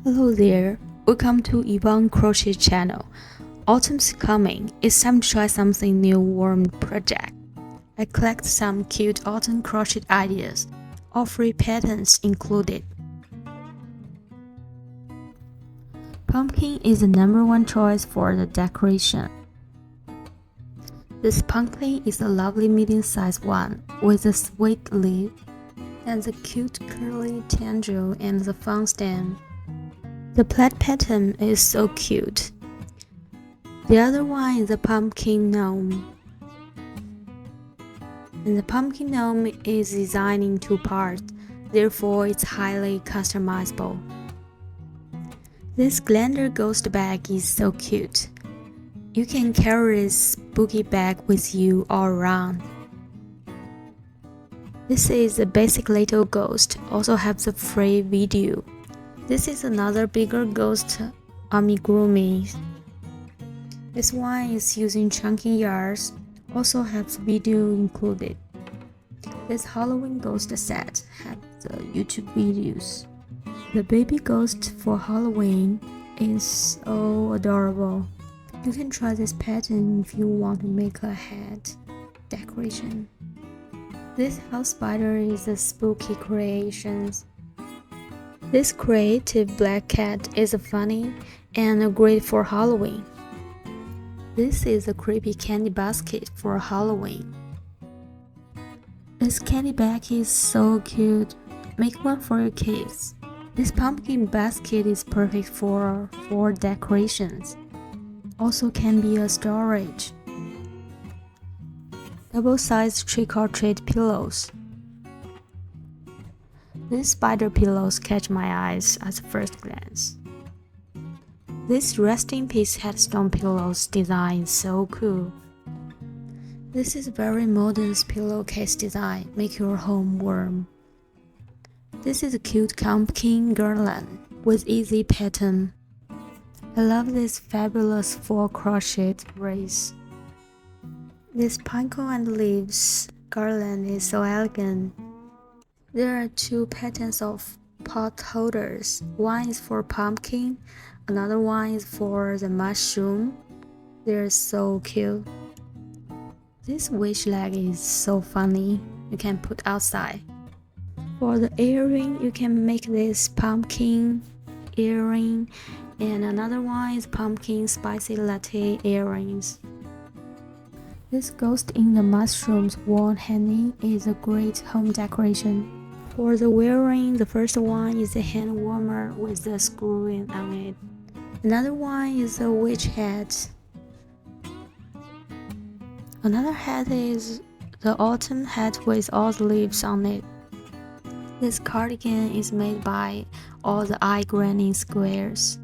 Hello there, welcome to Yvonne Crochet channel. Autumn's coming, it's time to try something new warm project. I collect some cute autumn crochet ideas, all free patterns included. Pumpkin is the #1 choice for the decoration. This pumpkin is a lovely medium-sized one with a sweet leaf and the cute curly tendril and the fun stem. The plaid pattern is so cute. The other one is the pumpkin gnome. And the pumpkin gnome is designed in 2 parts, therefore it's highly customizable. This Glender ghost bag is so cute. You can carry this spooky bag with you all around. This is a basic little ghost, also has a free video. This is another bigger ghost amigurumi. This one is using chunky yarns, also has video included. This Halloween ghost set has the YouTube videos. The baby ghost for Halloween is so adorable. You can try this pattern if you want to make a head decoration. This house spider is a spooky creation. This creative black cat is funny and great for Halloween. This is a creepy candy basket for Halloween. This candy bag is so cute. Make one for your kids. This pumpkin basket is perfect for decorations. Also can be a storage. Double-sized trick-or-treat pillows. These spider pillows catch my eyes at first glance. This resting piece headstone pillows design is so cool. This is very modern pillowcase design, make your home warm. This is a cute pumpkin garland with easy pattern. I love this fabulous 4 crochet wreath. This pineapple and leaves garland is so elegant. There are 2 patterns of pot holders. One is for pumpkin, another one is for the mushroom. They're so cute. This wish leg is so funny. You can put outside. For the earring, you can make this pumpkin earring, and another one is pumpkin spicy latte earrings. This ghost in the mushrooms wall hanging is a great home decoration. For the wearing, the first one is a hand warmer with a screw on it. Another one is a witch hat. Another hat is the autumn hat with all the leaves on it. This cardigan is made by all the eye graining squares.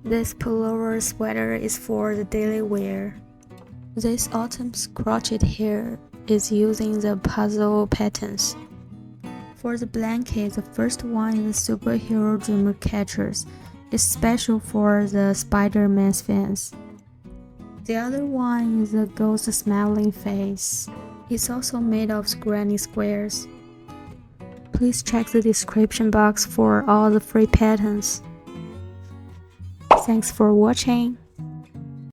This pullover sweater is for the daily wear. This autumn's crochet hair is using the puzzle patterns. For the blanket, the first one is the superhero dreamer catchers. It's special for the Spider-Man's fans. The other one is the ghost smiling face. It's also made of granny squares. Please check the description box for all the free patterns. Thanks for watching.